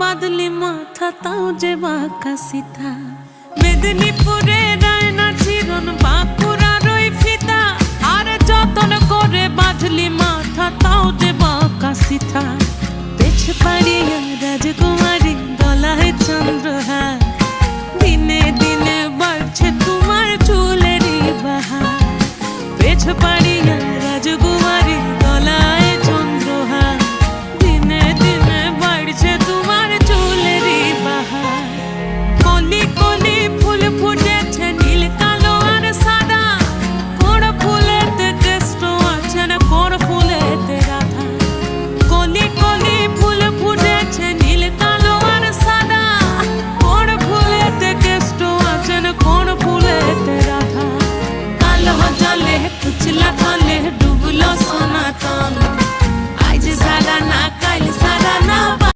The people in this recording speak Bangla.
বাদলি মাথা তাও যে বাঁকা সিথা মেদিনীপুরে রায়না চিরন বাঁকুড়ার ওই ফিতা আর যতন করে বাঁধলি মাথা তাও যে বাঁকা সিথা পেছ পাড়িয়া রাজগো